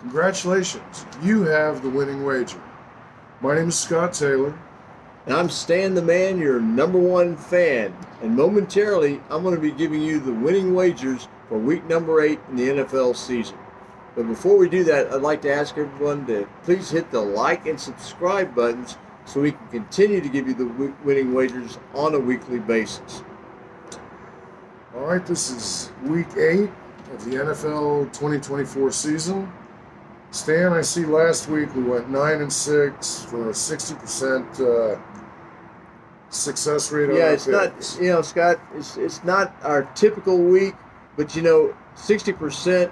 Congratulations, you have the winning wager. My name is Scott Taylor. And I'm Stan the Man, your number one fan. And momentarily, I'm going to be giving you the winning wagers for week number 8 in the NFL season. But before we do that, I'd like to ask everyone to please hit the like and subscribe buttons so we can continue to give you the winning wagers on a weekly basis. All right, this is week 8 of the NFL 2024 season. Stan, I see last week we went 9-6 for a 60% success rate on our It's picks. not, Scott, it's not our typical week, but 60%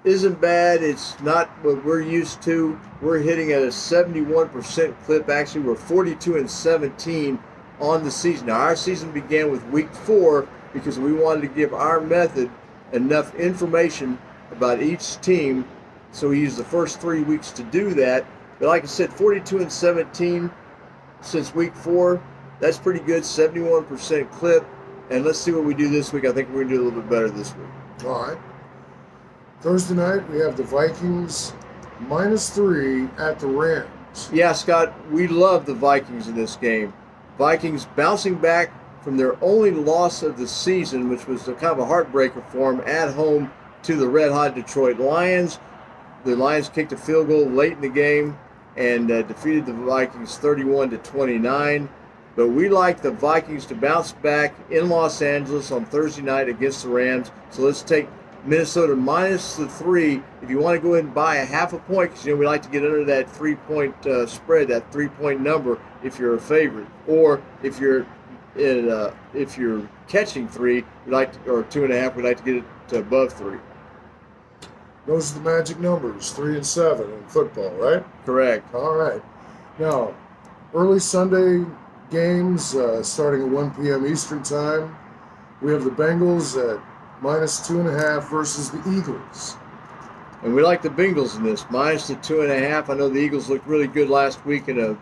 isn't bad. It's not what we're used to. We're hitting at a 71% clip. Actually, we're 42-17 on the season. Now, our season began with week 4 because we wanted to give our method enough information about each team. So we used the first 3 weeks to do that. But like I said, 42-17 since week 4. That's pretty good, 71% clip. And let's see what we do this week. I think we're going to do a little bit better this week. All right. Thursday night, we have the Vikings -3 at the Rams. Yeah, Scott, we love the Vikings in this game. Vikings bouncing back from their only loss of the season, which was a kind of a heartbreaker for them, at home to the red-hot Detroit Lions. The Lions kicked a field goal late in the game and defeated the Vikings 31-29. But we like the Vikings to bounce back in Los Angeles on Thursday night against the Rams. So let's take Minnesota -3. If you want to go ahead and buy a half a point, because we like to get under that 3-point spread, that 3-point number, if you're a favorite, or if you're catching 3, or 2.5, we like to get it to above 3. Those are the magic numbers, 3 and 7 in football, right? Correct. All right. Now, early Sunday games starting at 1 p.m. Eastern Time. We have the Bengals at -2.5 versus the Eagles. And we like the Bengals in this, -2.5. I know the Eagles looked really good last week in a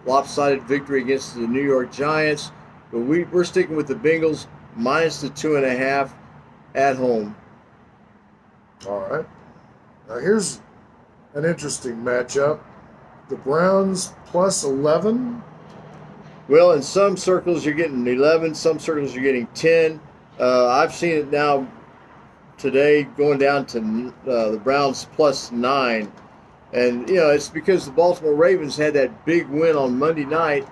lopsided victory against the New York Giants. But we're sticking with the Bengals, -2.5 at home. All right. Now here's an interesting matchup. The Browns +11. Well, in some circles you're getting 11, some circles you're getting 10. I've seen it now today going down to the Browns +9. And, it's because the Baltimore Ravens had that big win on Monday night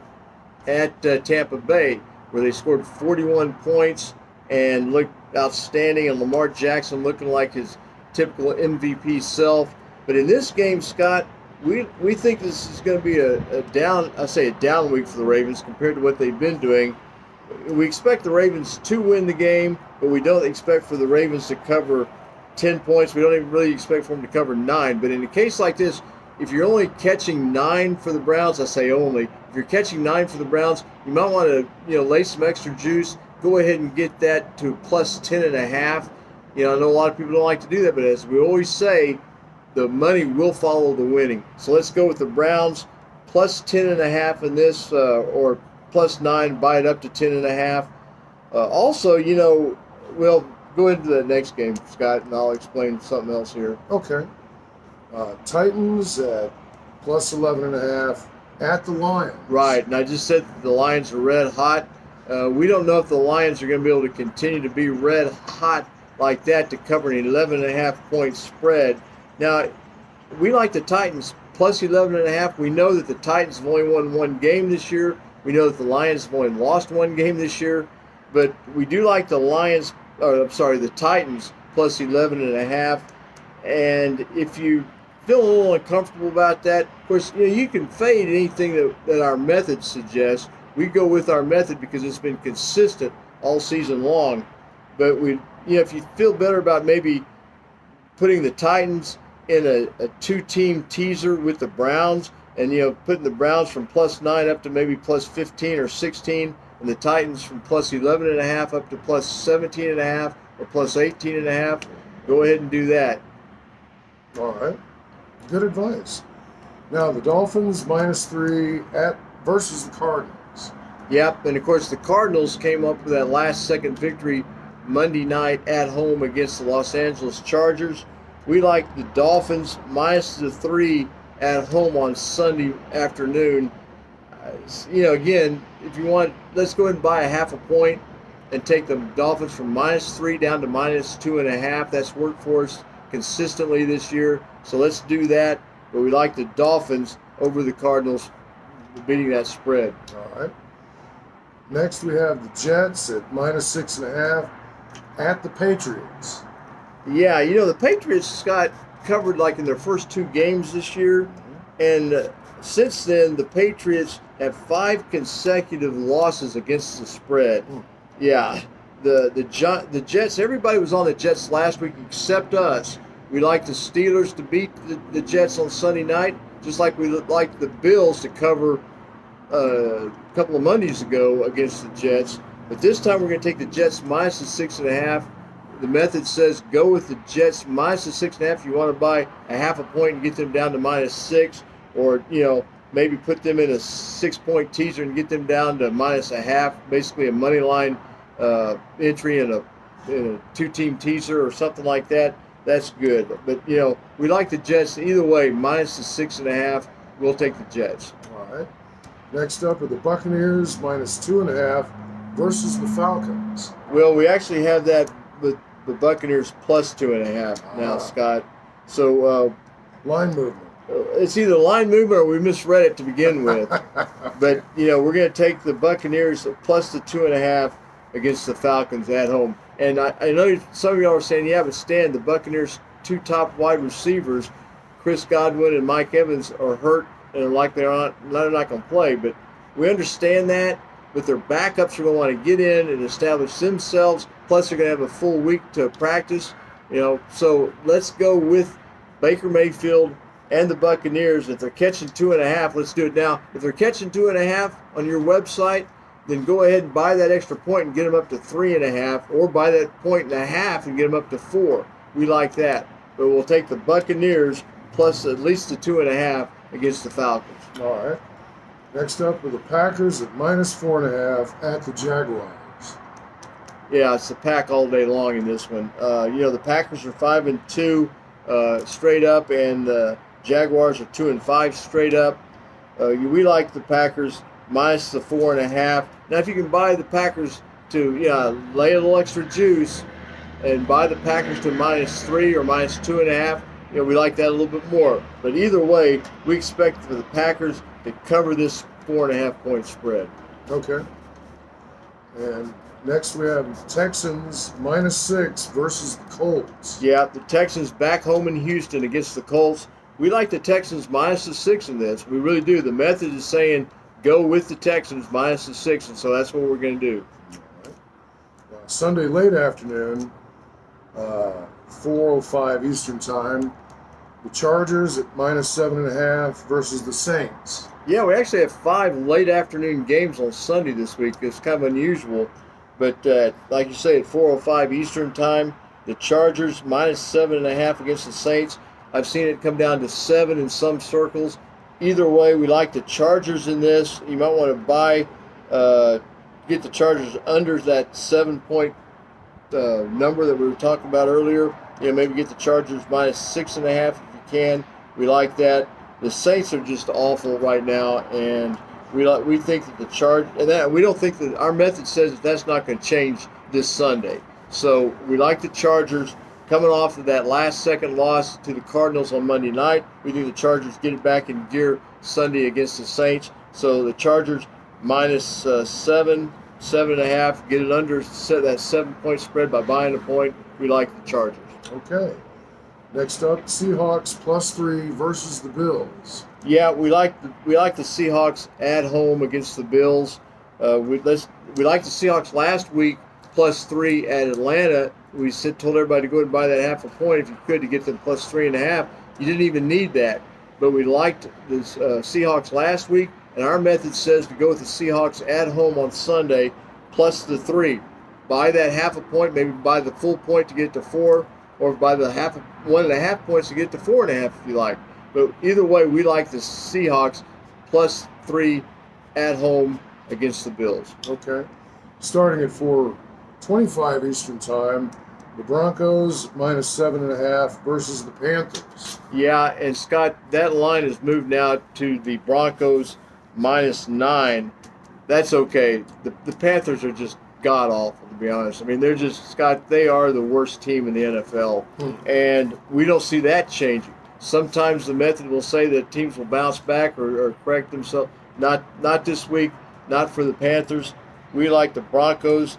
at Tampa Bay, where they scored 41 points and looked outstanding, and Lamar Jackson looking like his typical MVP self. But in this game, Scott, we think this is going to be a down week for the Ravens compared to what they've been doing. We expect the Ravens to win the game, but we don't expect for the Ravens to cover 10 points. We don't even really expect for them to cover 9. But in a case like this, if you're only catching 9 for the Browns, I say only, if you're catching 9 for the Browns, you might want to lay some extra juice. Go ahead and get that to +10.5. I know a lot of people don't like to do that, but as we always say, the money will follow the winning. So let's go with the Browns +10.5 in this, or +9, buy it up to 10.5. Also, well, go into the next game, Scott, and I'll explain something else here. Okay. Titans at +11.5 at the Lions. Right, and I just said that the Lions are red hot. We don't know if the Lions are going to be able to continue to be red hot like that to cover an 11.5-point spread. Now, we like the Titans +11.5. We know that the Titans have only won 1 game this year. We know that the Lions have only lost 1 game this year. But we do like the the Titans +11.5. And if you feel a little uncomfortable about that, of course, you can fade anything that our method suggests. We go with our method because it's been consistent all season long. But if you feel better about maybe putting the Titans in a 2-team teaser with the Browns, and putting the Browns from +9 up to maybe +15 or 16, and the Titans from +11.5 up to +17.5 or +18.5, go ahead and do that. All right. Good advice. Now, the Dolphins -3 versus the Cardinals. Yep, and of course the Cardinals came up with that last-second victory Monday night at home against the Los Angeles Chargers. we like the Dolphins minus the 3 at home on Sunday afternoon. Again, if you want, let's go ahead and buy a half a point and take the Dolphins from -3 down to -2.5. That's worked for us consistently this year, so let's do that. But we like the Dolphins over the Cardinals, beating that spread. All right. Next, we have the Jets at -6.5 at the Patriots. Yeah, the Patriots got covered like in their first 2 games this year, and since then the Patriots have 5 consecutive losses against the spread. Yeah, the Jets. Everybody was on the Jets last week except us. We like the Steelers to beat the Jets on Sunday night, just like we like the Bills to cover a couple of Mondays ago against the Jets. But this time we're going to take the Jets minus the 6.5. The method says go with the Jets minus the 6.5 if you want to buy a half a point and get them down to -6, or maybe put them in a 6-point teaser and get them down to -0.5, basically a money line entry in a 2-team teaser or something like that. That's good. But we like the Jets either way, minus the 6.5. We'll take the Jets. All right. Next up are the Buccaneers -2.5 versus the Falcons. Well, we actually have that with the Buccaneers plus 2.5 now, Scott. So line movement. It's either line movement or we misread it to begin with. But we're going to take the Buccaneers plus the 2.5 against the Falcons at home. And I know some of y'all are saying, yeah, but Stan, the Buccaneers' 2 top wide receivers, Chris Godwin and Mike Evans, are hurt and like they're not going to play. But we understand that. But their backups are going to want to get in and establish themselves. Plus, they're going to have a full week to practice. So let's go with Baker Mayfield and the Buccaneers. If they're catching 2.5, let's do it now. If they're catching 2.5 on your website, then go ahead and buy that extra point and get them up to 3.5, or buy that 1.5 and get them up to 4. We like that. But we'll take the Buccaneers plus at least the 2.5 against the Falcons. All right. Next up are the Packers at -4.5 at the Jaguars. Yeah, it's the Pack all day long in this one. The Packers are 5-2 straight up, and the Jaguars are 2-5 straight up. We like the Packers minus the 4.5. Now, if you can buy the Packers to lay a little extra juice and buy the Packers to -3 or -2.5, we like that a little bit more. But either way, we expect for the Packers to cover this 4.5-point spread. Okay. And next we have Texans -6 versus the Colts. Yeah, the Texans back home in Houston against the Colts. We like the Texans minus the 6 in this. We really do. The method is saying go with the Texans minus the 6, and so that's what we're going to do. Sunday late afternoon, 4:05 Eastern Time, the Chargers at -7.5 versus the Saints. Yeah, we actually have 5 late afternoon games on Sunday this week. It's kind of unusual. But like you say, at 4:05 Eastern Time, the Chargers -7.5 against the Saints. I've seen it come down to 7 in some circles. Either way, we like the Chargers in this. You might want to buy, get the Chargers under that 7-point number that we were talking about earlier. Maybe get the Chargers -6.5 if you can. We like that. The Saints are just awful right now, and we think that we don't think that our method says that that's not going to change this Sunday. So we like the Chargers coming off of that last-second loss to the Cardinals on Monday night. We think the Chargers get it back in gear Sunday against the Saints. So the Chargers -7, 7.5, get it under set that 7-point spread by buying a point. We like the Chargers. Okay. Next up, Seahawks +3 versus the Bills. Yeah, we like the Seahawks at home against the Bills. We liked the Seahawks last week +3 at Atlanta. We told everybody to go ahead and buy that half a point if you could to get them +3.5. You didn't even need that, but we liked the Seahawks last week, and our method says to go with the Seahawks at home on Sunday plus the 3. Buy that half a point, maybe buy the full point to get to 4, or buy the 1.5 points to get to 4.5 if you like. But either way, we like the Seahawks +3 at home against the Bills. Okay. Starting at 4:25 Eastern Time, The Broncos -7.5 versus the Panthers. Yeah, and Scott, that line has moved now to the Broncos -9. That's okay. The Panthers are just god awful, to be honest. I mean, they're just, Scott, they are the worst team in the NFL, and we don't see that changing. Sometimes the method will say that teams will bounce back or correct themselves. Not this week, not for the Panthers. We like the Broncos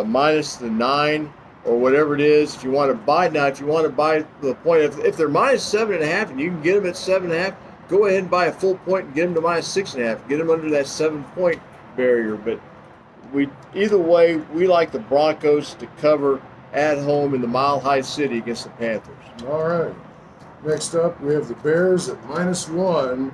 minus the 9 or whatever it is. If you want to buy now, if you want to buy the point, if they're -7.5 and you can get them at 7.5, go ahead and buy a full point and get them to -6.5. Get them under that 7-point barrier. But either way, we like the Broncos to cover at home in the Mile High City against the Panthers. All right. Next up, we have the Bears at -1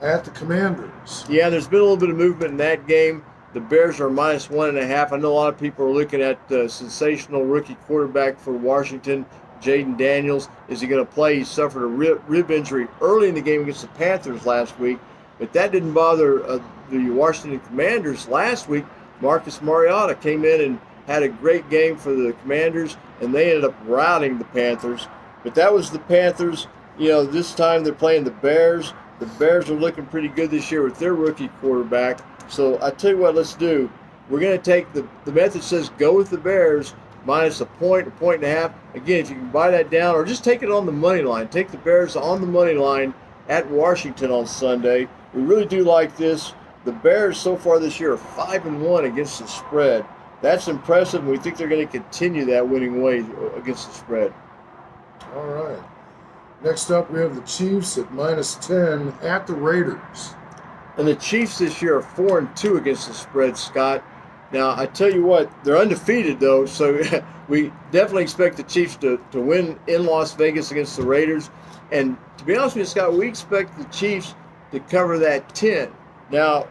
at the Commanders. Yeah, there's been a little bit of movement in that game. The Bears are -1.5. I know a lot of people are looking at the sensational rookie quarterback for Washington, Jaden Daniels. Is he going to play? He suffered a rib injury early in the game against the Panthers last week, but that didn't bother the Washington Commanders last week. Marcus Mariota came in and had a great game for the Commanders, and they ended up routing the Panthers. But that was the Panthers. You know, this time they're playing the Bears. The Bears are looking pretty good this year with their rookie quarterback. So I tell you what, let's do. We're going to take the method says go with the Bears minus a point, 1.5. Again, if you can buy that down or just take it on the money line. Take the Bears on the money line at Washington on Sunday. We really do like this. The Bears so far this year are 5-1 against the spread. That's impressive, and we think they're going to continue that winning way against the spread. All right. Next up, we have the Chiefs at -10 at the Raiders. And the Chiefs this year are 4-2 against the spread, Scott. Now, I tell you what, they're undefeated, though, so we definitely expect the Chiefs to win in Las Vegas against the Raiders. And to be honest with you, Scott, we expect the Chiefs to cover that 10. Now,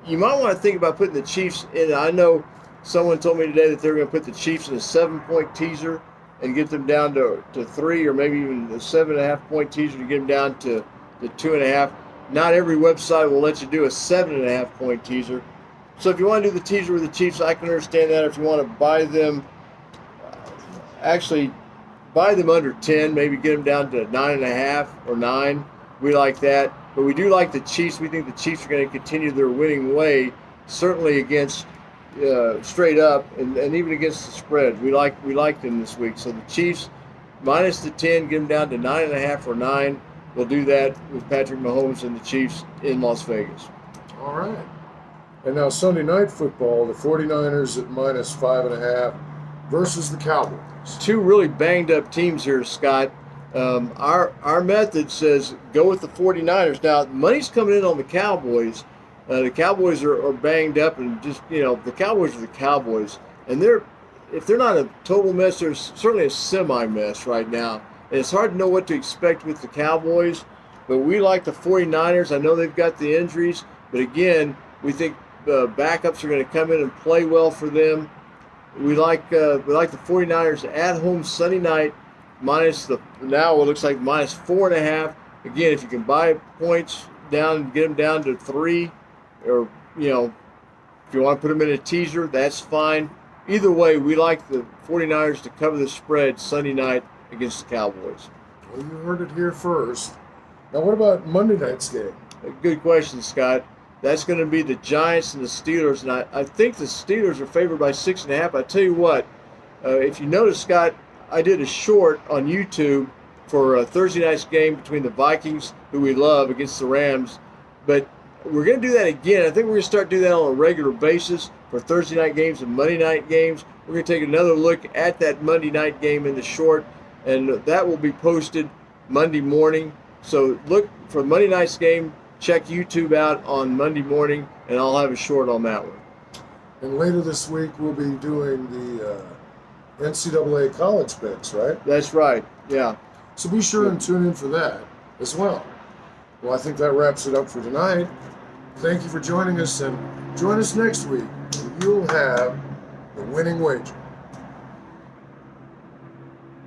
you might want to think about putting the Chiefs in. I know someone told me today that they're going to put the Chiefs in a 7-point teaser and get them down to 3, or maybe even a 7.5-point teaser to get them down to 2.5. Not every website will let you do a 7.5-point teaser. So if you want to do the teaser with the Chiefs, I can understand that. If you want to buy them, actually buy them under 10, maybe get them down to 9.5 or 9. We like that. But we do like the Chiefs. We think the Chiefs are going to continue their winning way, certainly against straight up and even against the spread. We like them this week. So the Chiefs minus the 10, get them down to 9.5 or 9. We'll do that with Patrick Mahomes and the Chiefs in Las Vegas. All right. And now Sunday night football, the 49ers at -5.5 versus the Cowboys. Two really banged up teams here, Scott. Our method says go with the 49ers. Now, money's coming in on the Cowboys. The Cowboys are banged up, and just, you know, the Cowboys are the Cowboys. And if they're not a total mess, they're certainly a semi-mess right now. And it's hard to know what to expect with the Cowboys, but we like the 49ers. I know they've got the injuries, but again, we think backups are going to come in and play well for them. We like the 49ers at home Sunday night, now it looks like -4.5. Again, if you can buy points down and get them down to 3, or, you know, if you want to put them in a teaser, that's fine. Either way, we like the 49ers to cover the spread Sunday night against the Cowboys. Well, you heard it here first. Now, what about Monday night's game? A good question, Scott. That's going to be the Giants and the Steelers, and I think the Steelers are favored by 6.5. I tell you what, if you notice, Scott, I did a short on YouTube for a Thursday night's game between the Vikings, who we love, against the Rams. But we're going to do that again. I think we're going to start doing that on a regular basis for Thursday night games and Monday night games. We're going to take another look at that Monday night game in the short, and that will be posted Monday morning. So look for Monday night's game. Check YouTube out on Monday morning, and I'll have a short on that one. And later this week, we'll be doing the NCAA college picks, right? That's right, yeah. So be sure and tune in for that as well. Well, I think that wraps it up for tonight. Thank you for joining us, and join us next week, and you'll have the winning wager.